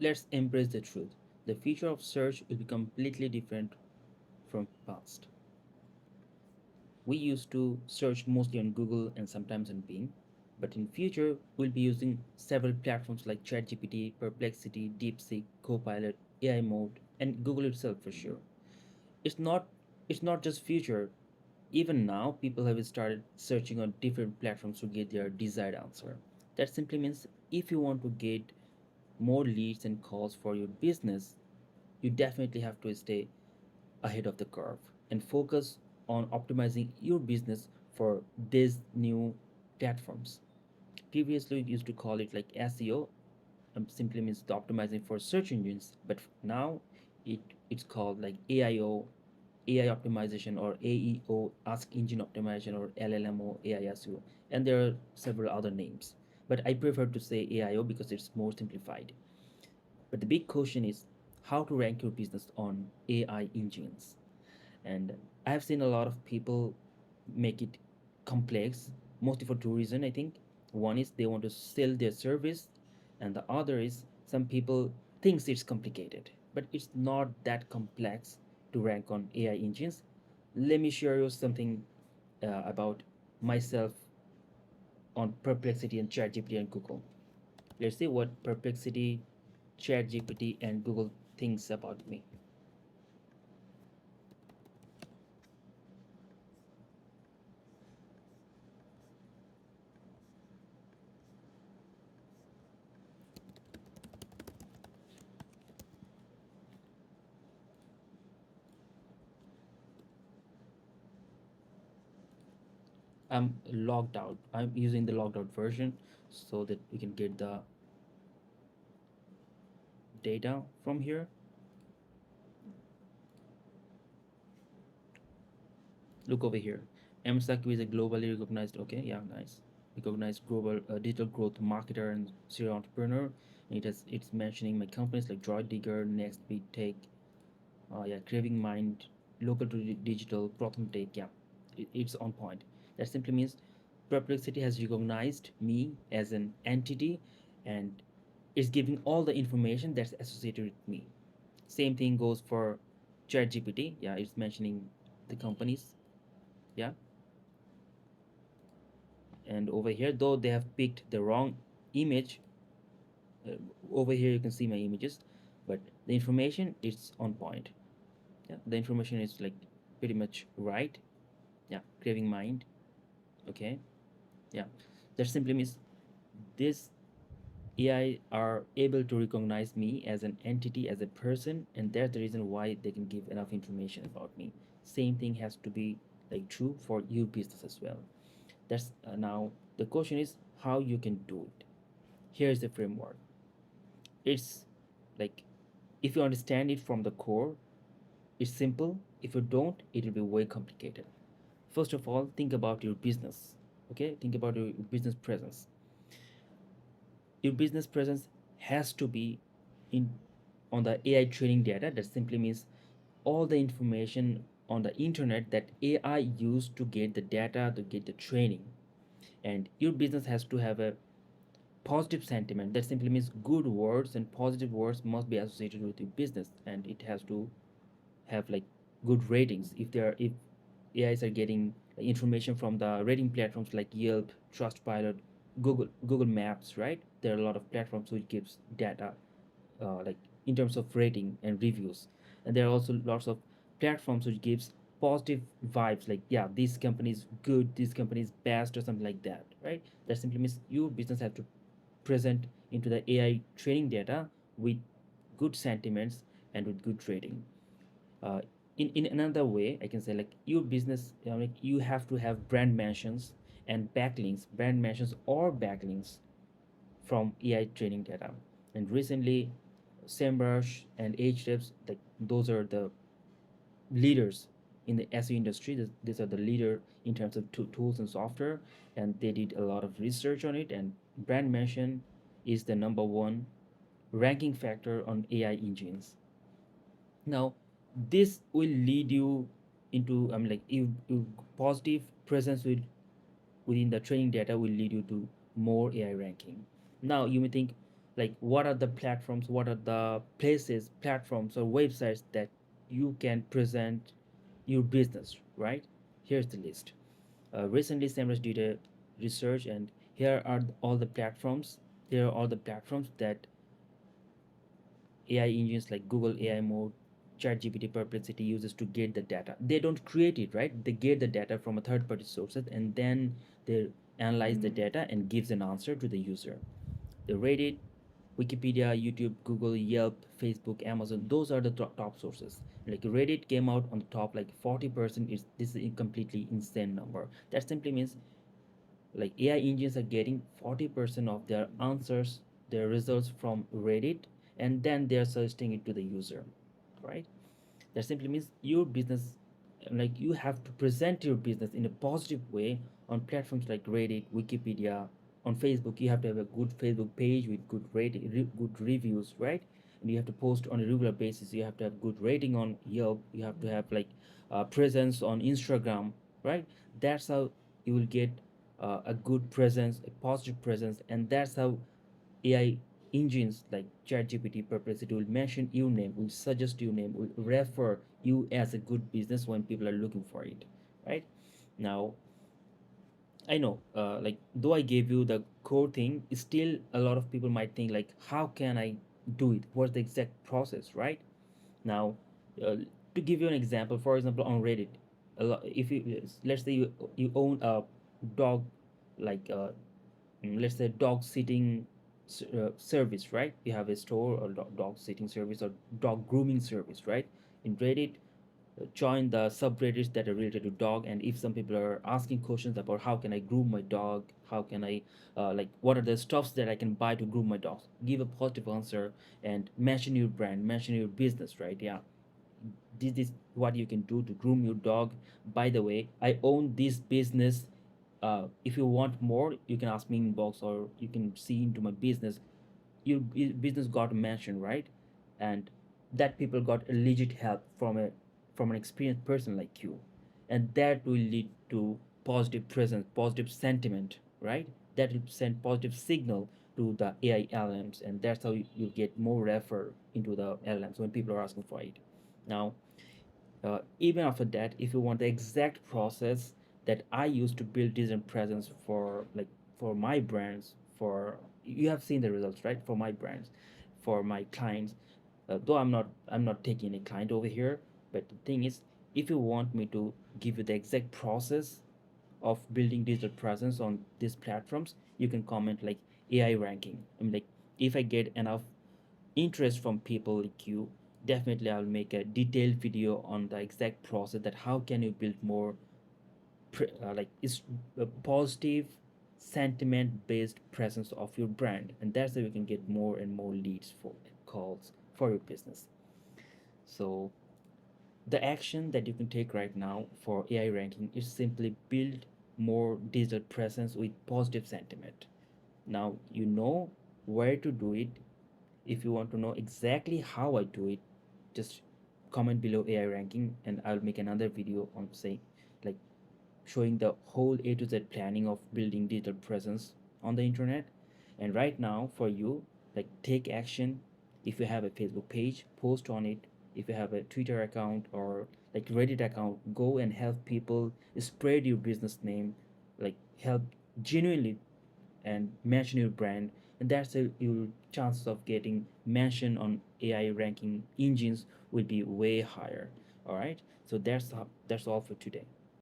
Let's embrace the truth. The future of search will be completely different from past. We used to search mostly on Google and sometimes on Bing, but in future we'll be using several platforms like ChatGPT, Perplexity, DeepSeek, Copilot, AI Mode, and Google itself for sure. It's not it's not just future. Even now, people have started searching on different platforms to get their desired answer. That simply means if you want to get more leads and calls for your business, you definitely have to stay ahead of the curve and focus on optimizing your business for these new platforms. Previously, we used to call it like SEO, simply means the optimizing for search engines, but now it it's called like AIO, AI optimization, or AEO, Ask Engine Optimization, or LLMO, AISO, and there are several other names. But I prefer to say AIO because it's more simplified. But the big question is how to rank your business on AI engines. And I have seen a lot of people make it complex, mostly for two reasons, I think. One is they want to sell their service, and the other is some people thinks it's complicated, but it's not that complex to rank on AI engines. Let me share you something about myself on Perplexity and ChatGPT and Google. Let's see what Perplexity, ChatGPT, and Google thinks about me. I'm logged out. I'm using the logged out version so that we can get the data from here. Look over here. MSAQ is a globally recognized, okay, yeah, nice. Recognized global digital growth marketer and serial entrepreneur. And it's mentioning my companies like Droid Digger, Next Big Tech, yeah, Craving Mind, Local to Digital, Prothom Tech, yeah, it's on point. That simply means Perplexity has recognized me as an entity and is giving all the information that's associated with me. Same thing goes for ChatGPT. Yeah, it's mentioning the companies. Yeah, and over here, though they have picked the wrong image, uh, over here you can see my images, but the information is on point. Yeah, the information is like pretty much right. Yeah, craving mind. Okay. Yeah, that simply means this AI are able to recognize me as an entity, as a person, and that's the reason why they can give enough information about me. Same thing has to be like true for your business as well. That's now the question is how you can do it. Here's the framework. It's like if you understand it from the core, it's simple. If you don't, it will be way complicated. First of all, think about your business. Okay, think about your business presence. Your business presence has to be in on the AI training data. That simply means all the information on the internet that AI used to get the data to get the training. And your business has to have a positive sentiment. That simply means good words and positive words must be associated with your business, and it has to have like good ratings. If AIs are getting information from the rating platforms like Yelp, Trustpilot, Google Maps, right? There are a lot of platforms which gives data like in terms of rating and reviews, and there are also lots of platforms which gives positive vibes like yeah, this company is good, this company is best, or something like that, right? That simply means your business have to present into the AI training data with good sentiments and with good rating. uh, in another way, I can say like your business, like you have to have brand mentions and backlinks, brand mentions or backlinks from AI training data. And recently, SEMrush and Ahrefs, like those are the leaders in the SEO industry. These are the leader in terms of tools and software, and they did a lot of research on it. And brand mention is the number one ranking factor on AI engines. Now, this will lead you into like you positive presence within the training data will lead you to more AI ranking. Now you may think, like what are the platforms, what are the places, platforms or websites that you can present your business, right? Here's the list. Recently Semrush did a research, and here are all the platforms. Here are all the platforms that AI engines like Google AI Mode, ChatGPT, Perplexity uses to get the data. They don't create it, right? They get the data from a third-party sources, and then they analyze the data and gives an answer to the user. The Reddit, Wikipedia, YouTube, Google, Yelp, Facebook, Amazon, those are the top sources. Like Reddit came out on the top, like 40%. Is this is a completely insane number. That simply means like AI engines are getting 40% of their answers, their results from Reddit, and then they're suggesting it to the user, right? That simply means your business, like you have to present your business in a positive way on platforms like Reddit, Wikipedia. On Facebook, you have to have a good Facebook page with good rating, good reviews, right? And you have to post on a regular basis. You have to have good rating on Yelp. You have to have like presence on Instagram, right? That's how you will get a good presence, a positive presence, and that's how AI engines like ChatGPT, Perplexity will mention your name, will suggest your name, will refer you as a good business when people are looking for it, right? Now, I know, like, though I gave you the core thing, still a lot of people might think like, how can I do it? What's the exact process, right? Now, uh, to give you an example, for example, on Reddit, if you let's say you own a dog, like let's say dog sitting service, right? You have a store or dog sitting service or dog grooming service, right? In Reddit, join the subreddits that are related to dog, and if some people are asking questions about how can I groom my dog, how can I like what are the stuffs that I can buy to groom my dog, give a positive answer and mention your brand, mention your business, right? Yeah, this is what you can do to groom your dog. By the way, I own this business. If you want more, you can ask me in box or you can see into my business. Your business got mentioned, right? And that people got a legit help from an experienced person like you, and that will lead to positive presence, positive sentiment, right? That will send positive signal to the AI LMs, and that's how you get more refer into the LMs when people are asking for it. Now, even after that, if you want the exact process that I use to build digital presence for like for my brands, for you have seen the results, right? For my brands, for my clients, though I'm not taking any client over here, but the thing is, if you want me to give you the exact process of building digital presence on these platforms, you can comment like AI ranking. I mean, like if I get enough interest from people like you, definitely I'll make a detailed video on the exact process that how can you build more like is a positive sentiment based presence of your brand, and that's how you can get more and more leads for calls for your business. So the action that you can take right now for AI ranking is simply build more digital presence with positive sentiment. Now you know where to do it. If you want to know exactly how I do it, just comment below AI ranking and I'll make another video on saying like showing the whole A to Z planning of building digital presence on the internet. And right now for you, like take action. If you have a Facebook page, post on it. If you have a Twitter account or like Reddit account, go and help people spread your business name, like help genuinely and mention your brand, and that's a, your chances of getting mentioned on AI ranking engines will be way higher. All right, so that's all for today.